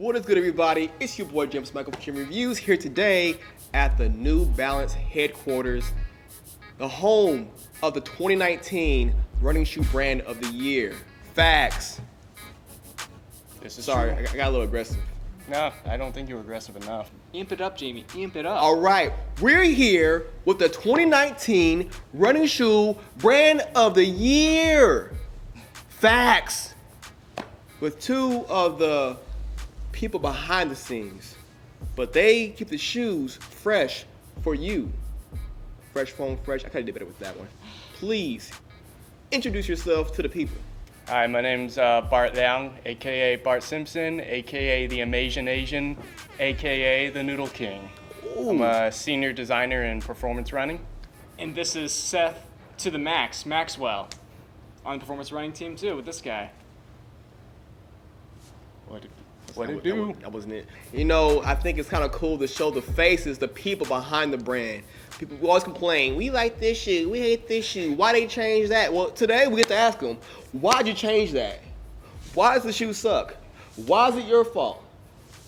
What is good, everybody? It's your boy James Michael from Jim Reviews here today at the New Balance headquarters, the home of the 2019 Running Shoe Brand of the Year. Facts. This is Sorry, true. I got a little aggressive. No, I don't think you were aggressive enough. Imp it up, Jamie. Imp it up. All right, we're here with the 2019 Running Shoe Brand of the Year. Facts. With two of the people behind the scenes, but they keep the shoes fresh for you. Fresh foam, fresh. I could have did better with that one. Please introduce yourself to the people. Hi, my name's Bart Liang, aka Bart Simpson, aka the Amazing Asian, aka the Noodle King. I'm a senior designer in performance running. And this is Seth to the Max, Maxwell, on the performance running team too with this guy. What it do? That wasn't it. You know, I think it's kind of cool to show the faces, the people behind the brand. People always complain, we like this shoe, we hate this shoe. Why they change that? Well, today we get to ask them, why'd you change that? Why does the shoe suck? Why is it your fault?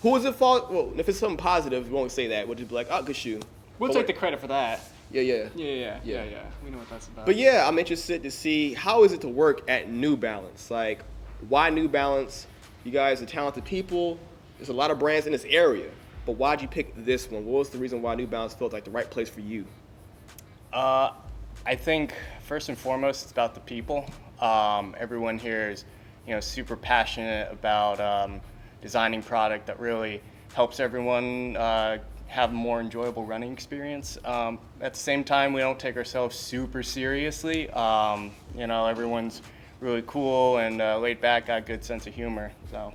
Who is it fault? Well, if it's something positive, we won't say that. We'll just be like, oh, good shoe. We'll take the credit for that. Yeah. Yeah. We know what that's about. But yeah, I'm interested to see how is it to work at New Balance. Like, why New Balance? You guys are talented people. There's a lot of brands in this area. But why'd you pick this one? What was the reason why New Balance felt like the right place for you? I think first and foremost, it's about the people. Everyone here is, super passionate about designing product that really helps everyone have a more enjoyable running experience. At the same time, we don't take ourselves super seriously. Everyone's really cool and laid back, got a good sense of humor. So.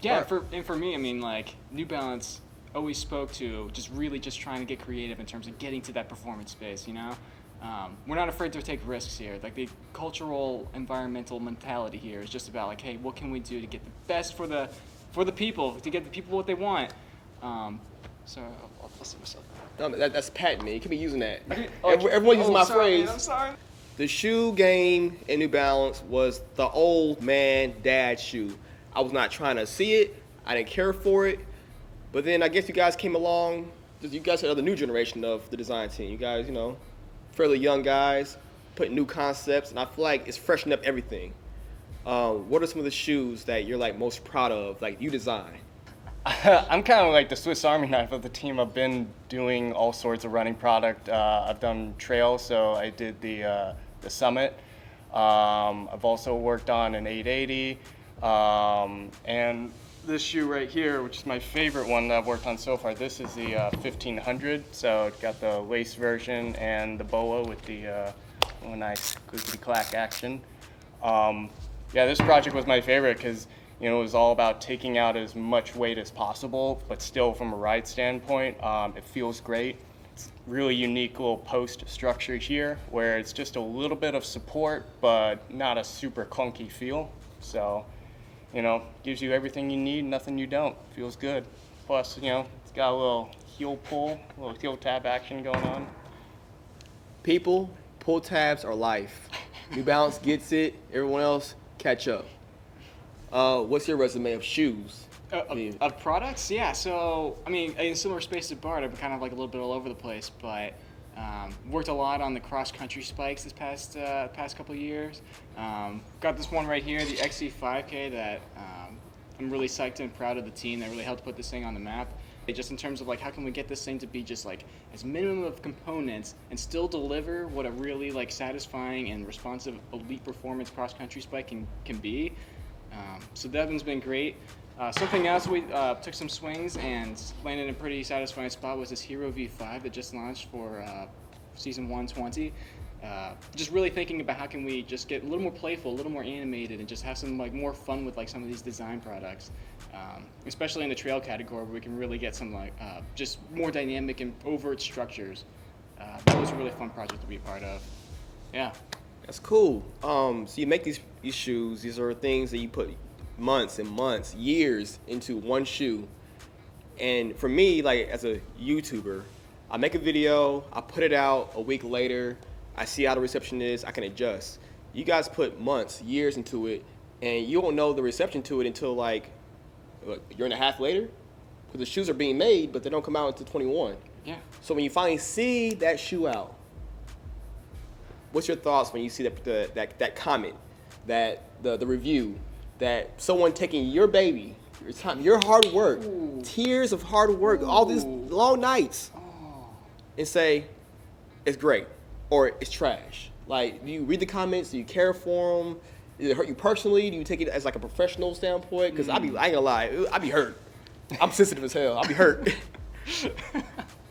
Yeah, for me, I mean, like, New Balance always spoke to just trying to get creative in terms of getting to that performance space, We're not afraid to take risks here. Like, the cultural, environmental mentality here is just about, like, hey, what can we do to get the best for the people, to get the people what they want? I'll see myself. No, that's patent, man. You can be using that. Everyone uses my phrase. Man, I'm sorry. The shoe game in New Balance was the old man dad shoe. I was not trying to see it. I didn't care for it. But then I guess you guys came along. You guys are the new generation of the design team. You guys, fairly young guys, putting new concepts, and I feel like it's freshened up everything. What are some of the shoes that you're like most proud of, like you design? I'm kind of like the Swiss Army knife of the team. I've been doing all sorts of running product. I've done trail, so I did the Summit. I've also worked on an 880. And this shoe right here, which is my favorite one that I've worked on so far, this is the 1500. So it's got the lace version and the boa with the nice clickety-clack action. This project was my favorite because it was all about taking out as much weight as possible, but still from a ride standpoint, it feels great. It's really unique little post structure here where it's just a little bit of support, but not a super clunky feel. So, gives you everything you need, nothing you don't. Feels good. Plus, it's got a little heel pull, a little heel tab action going on. People, pull tabs are life. New Balance gets it. Everyone else, catch up. What's your resume of shoes? Of products? Yeah, so, in similar space to Bart, I'm kind of like a little bit all over the place, but worked a lot on the cross-country spikes this past couple of years. Got this one right here, the XC5K, that I'm really psyched and proud of the team that really helped put this thing on the map. Just in terms of like how can we get this thing to be just like as minimum of components and still deliver what a really like satisfying and responsive elite performance cross-country spike can be. So that one's been great. Something else we took some swings and landed in a pretty satisfying spot was this Hero V5 that just launched for season 120. Just really thinking about how can we just get a little more playful, a little more animated, and just have some like more fun with like some of these design products, especially in the trail category where we can really get some like just more dynamic and overt structures. That was a really fun project to be a part of. Yeah. That's cool. So you make these shoes. These are things that you put months and months, years into one shoe. And for me, like as a YouTuber, I make a video, I put it out a week later, I see how the reception is, I can adjust. You guys put months, years into it, and you won't know the reception to it until like a year and a half later, because the shoes are being made, but they don't come out until 21. Yeah. So when you finally see that shoe out, what's your thoughts when you see that comment, that the review, that someone taking your baby, your time, your hard work, tears of hard work, all these long nights, and say it's great or it's trash? Like, do you read the comments? Do you care for them? Does it hurt you personally? Do you take it as like a professional standpoint? Because I ain't gonna lie, I be hurt. I'm sensitive as hell. I be hurt.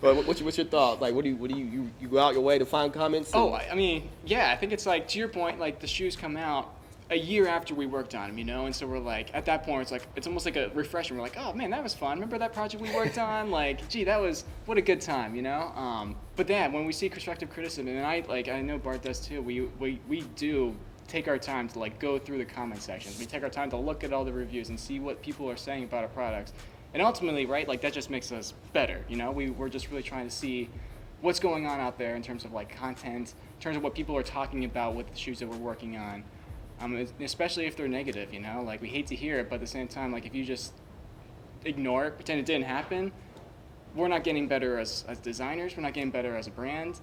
But what's your thought? Like, what do you go out your way to find comments? Oh, I mean, yeah, I think it's like, to your point, like the shoes come out a year after we worked on them, you know, and so we're like, at that point, it's almost like a refresher. We're like, oh man, that was fun. Remember that project we worked on? Like, gee, what a good time, you know. But then when we see constructive criticism, and I know Bart does too. We do take our time to like go through the comment sections. We take our time to look at all the reviews and see what people are saying about our products. And ultimately, right, like that just makes us better, you know? We're just really trying to see what's going on out there in terms of like content, in terms of what people are talking about with the shoes that we're working on, especially if they're negative, you know? Like, we hate to hear it, but at the same time, like, if you just ignore it, pretend it didn't happen, we're not getting better as designers, we're not getting better as a brand.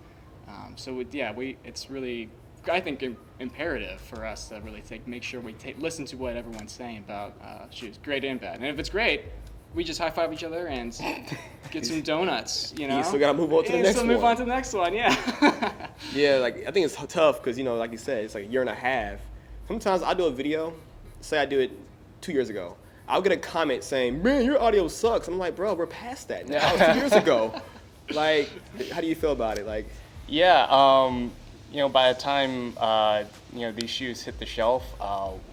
It's really, I think, imperative for us to really make sure we listen to what everyone's saying about shoes, great and bad. And if it's great, we just high five each other and get some donuts, you know. You still gotta move on to the next one. Move on to the next one, yeah. Yeah, like I think it's tough because, you know, like you said, it's like a year and a half. Sometimes I do a video, say I do it 2 years ago. I'll get a comment saying, "Man, your audio sucks." I'm like, bro, we're past that now. That was 2 years ago. Like, how do you feel about it? Like, Yeah, you know, by the time you know, these shoes hit the shelf,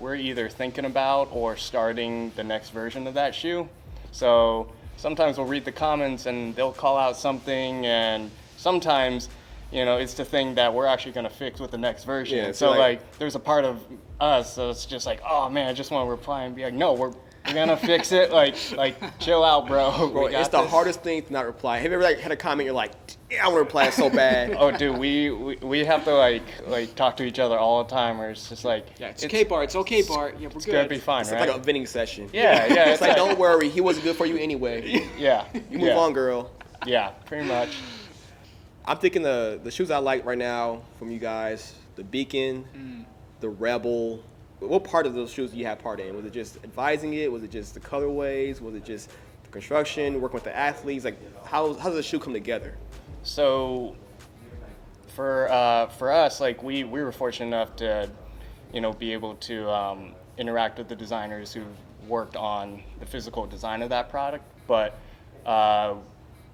we're either thinking about or starting the next version of that shoe. So sometimes we'll read the comments and they'll call out something, and sometimes, you know, it's the thing that we're actually going to fix with the next version. Yeah, so like there's a part of us that's just like, oh man, I just want to reply and be like, no, we're gonna fix it. Like chill out, bro. bro, it's the hardest thing to not reply. Have you ever like had a comment you're like, yeah, I want to reply so bad? Oh, dude, we have to like talk to each other all the time, or it's just like, Yeah, it's okay, Bart. It's okay, Bart. Yeah, we're it's good. gonna be fine, It's right? like a venting session. Yeah. It's like, don't worry, he wasn't good for you anyway. Yeah. You move on, girl. Yeah, pretty much. I'm thinking the shoes I like right now from you guys, the Beacon, the Rebel. What part of those shoes do you have part in? Was it just advising it? Was it just the colorways? Was it just the construction, working with the athletes? Like, how does the shoe come together? So for us, like we were fortunate enough to, you know, be able to interact with the designers who worked on the physical design of that product. But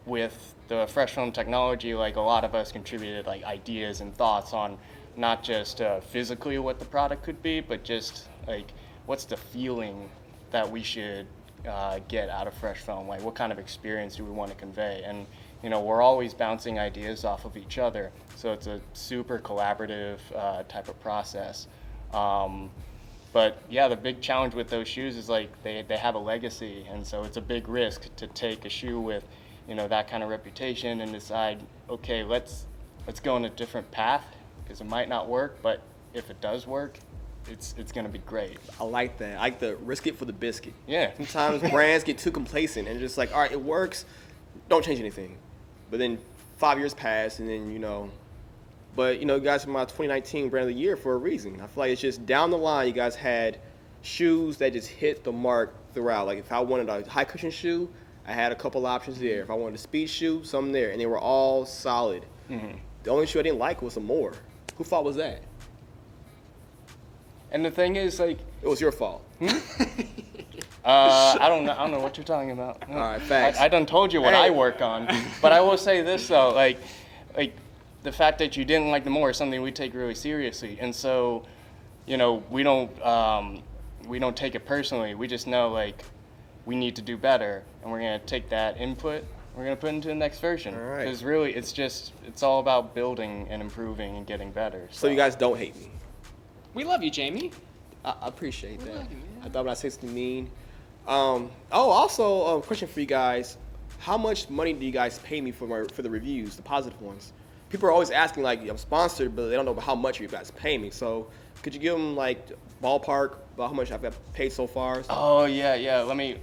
with the Fresh Film technology, like a lot of us contributed like ideas and thoughts on not just physically what the product could be, but just like what's the feeling that we should get out of Fresh Film, like what kind of experience do we want to convey. And you know, we're always bouncing ideas off of each other, so it's a super collaborative type of process. But yeah, the big challenge with those shoes is like they have a legacy, and so it's a big risk to take a shoe with, you know, that kind of reputation and decide, okay, let's go in a different path, because it might not work, but if it does work, it's going to be great. I like that. I like the risk it for the biscuit. Yeah. Sometimes brands get too complacent and just like, all right, it works, don't change anything. But then 5 years pass, and then, you know, but, you know, you guys are my 2019 brand of the year for a reason. I feel like it's just down the line, you guys had shoes that just hit the mark throughout. Like, if I wanted a high cushion shoe, I had a couple options there. If I wanted a speed shoe, some there, and they were all solid. Mm-hmm. The only shoe I didn't like was the More. Who fault was that? And the thing is, like, It was your fault. I don't know what you're talking about. All right, facts. I done told you what Hey. I work on, but I will say this though, like the fact that you didn't like the More is something we take really seriously, and so, you know, we don't take it personally. We just know like we need to do better, and we're gonna take that input, we're gonna put it into the next version. All right. Because really, it's all about building and improving and getting better. So you guys don't hate me. We love you, Jamie. I appreciate that. love you, man. I thought when I said something mean. Also, a question for you guys. How much money do you guys pay me for the reviews, the positive ones? People are always asking, like, I'm sponsored, but they don't know how much you guys pay me. So Could you give them like ballpark about how much I've got paid so far? Oh yeah. Let me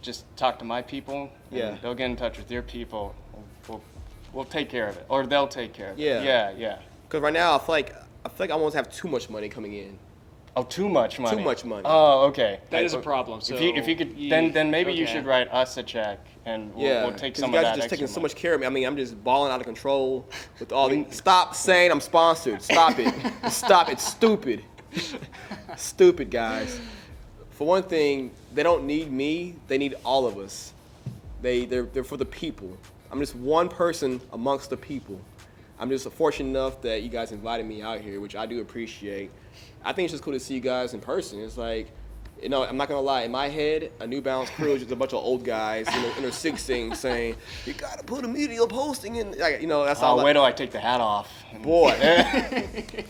just talk to my people. And Yeah. they'll get in touch with your people. We'll take care of it, or they'll take care of it. Yeah. Yeah. Because right now I feel like I almost have too much money coming in. Oh, too much money. Too much money. Oh, okay. That is a problem. So if you could, then maybe you okay. should write us a check, and we'll take 'cause some you of guys that are just taking extra so money. much care of me. I mean, I'm just balling out of control with all the. Stop saying I'm sponsored. Stop it. Stop. It's stupid. Stupid, guys. For one thing, they don't need me. They need all of us. They're for the people. I'm just one person amongst the people. I'm just fortunate enough that you guys invited me out here, which I do appreciate. I think it's just cool to see you guys in person. It's like, you know, I'm not gonna lie. In my head, a New Balance crew is just a bunch of old guys in their 60s saying, "You gotta put a media posting in." Like, you know, that's all. Wait till I take the hat off. Boy,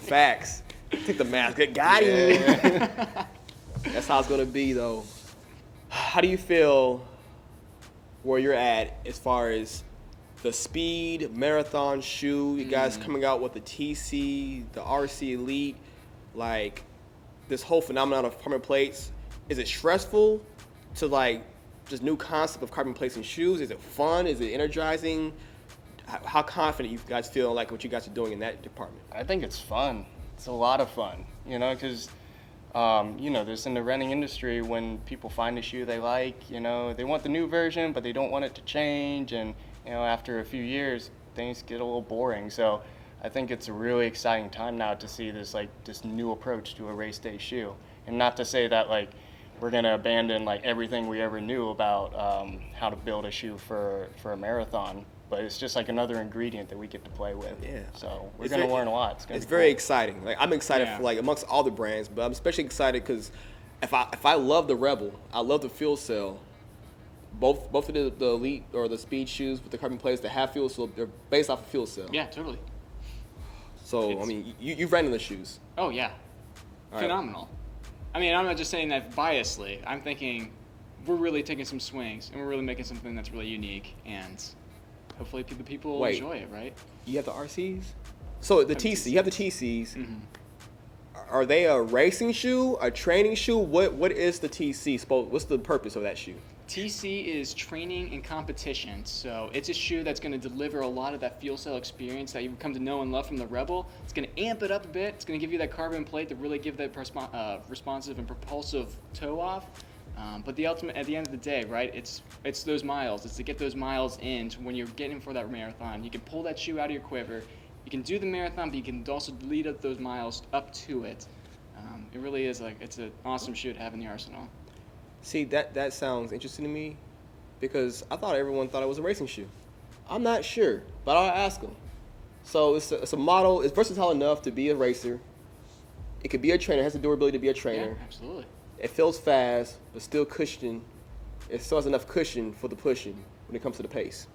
facts. Take the mask. Got him. That's how it's gonna be, though. How do you feel where you're at as far as the speed marathon shoe? You guys coming out with the TC, the RC Elite, like this whole phenomenon of carbon plates. Is it stressful to like just new concept of carbon plates in shoes? Is it fun? Is it energizing? How confident you guys feel like what you guys are doing in that department? I think it's fun. It's a lot of fun, you know, because, there's in the renting industry when people find a shoe they like, you know, they want the new version, but they don't want it to change. And, you know, after a few years, things get a little boring. So I think it's a really exciting time now to see this new approach to a race day shoe. And not to say that, like, we're going to abandon, like, everything we ever knew about how to build a shoe for a marathon. But it's just like another ingredient that we get to play with. Yeah. So we're It's going to very- learn a lot. It's Very exciting. Like I'm excited Yeah. for like amongst all the brands, but I'm especially excited because if I love the Rebel, I love the Fuel Cell. Both of the Elite or the Speed shoes with the carbon plates that have Fuel Cell, they're based off of Fuel Cell. Yeah, totally. So I mean, you've ran in the shoes. Oh yeah, All right. phenomenal. I mean, I'm not just saying that biasly. I'm thinking we're really taking some swings and we're really making something that's really unique, and hopefully people will Wait. enjoy it, right? You have the RCs. So the Have TC, TC. you have the TCs. Mm-hmm. Are they a racing shoe, a training shoe? What is the TC supposed? What's the purpose of that shoe? TC is training and competition, so it's a shoe that's going to deliver a lot of that fuel cell experience that you've come to know and love from the Rebel. It's going to amp it up a bit. It's going to give you that carbon plate to really give that responsive and propulsive toe off. But the ultimate, at the end of the day, right? It's those miles. It's to get those miles in to when you're getting for that marathon. You can pull that shoe out of your quiver. You can do the marathon, but you can also lead up those miles up to it. It really is it's an awesome shoe to have in the arsenal. See, that sounds interesting to me because I thought everyone thought it was a racing shoe. I'm not sure, but I'll ask them. So it's a model. It's versatile enough to be a racer. It could be a trainer. It has the durability to be a trainer. Yeah, absolutely. It feels fast, but still cushion. It still has enough cushion for the pushing when it comes to the pace.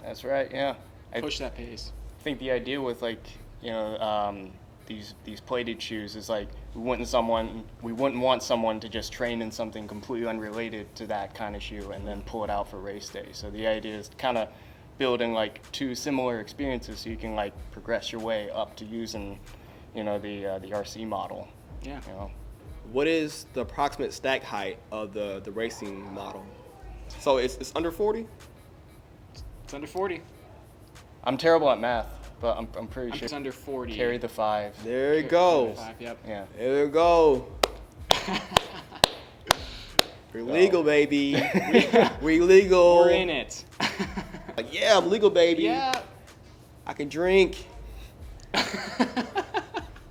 That's right, yeah. I Push that pace. think the idea with these plated shoes is like we wouldn't want someone to just train in something completely unrelated to that kind of shoe and then pull it out for race day. So the idea is kind of building like two similar experiences so you can like progress your way up to using, the RC model. Yeah. You know. What is the approximate stack height of the racing model? So it's under 40? It's under 40. I'm terrible at math, but I'm pretty I'm sure. just under 40. Carry the 5. There you go. 5, yep. Yeah. There you go. We're legal, baby. We legal. We're in it. Like, yeah, I'm legal, baby. Yeah. I can drink.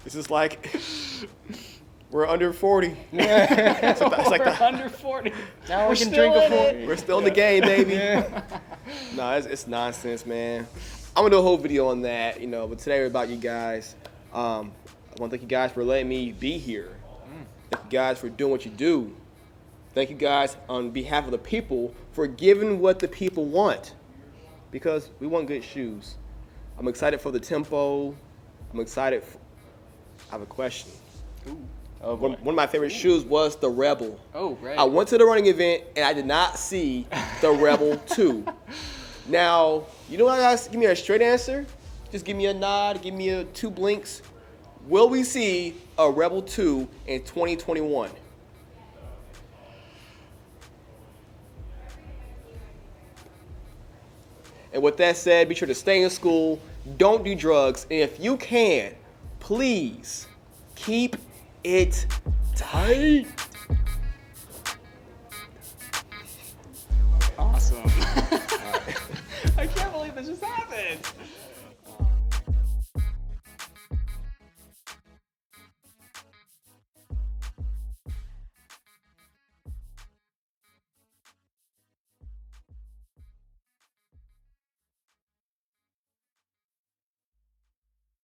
This is like we're under 40. It's like We're the, under 40. Now We're we can still drink a in full. it. we're still in the game, baby. No, it's nonsense, man. I'm gonna do a whole video on that, but today we're about you guys. I want to thank you guys for letting me be here. Thank you guys for doing what you do. Thank you guys on behalf of the people for giving what the people want, because we want good shoes. I'm excited for the tempo. I'm excited. I have a question. Oh, One boy. of my favorite shoes was the Rebel. Oh, right. I went to the running event and I did not see the Rebel 2. Now, you know what, guys? Give me a straight answer. Just give me a nod. Give me 2 blinks. will we see a Rebel 2 in 2021? And with that said, be sure to stay in school, don't do drugs, and if you can, please keep it tight.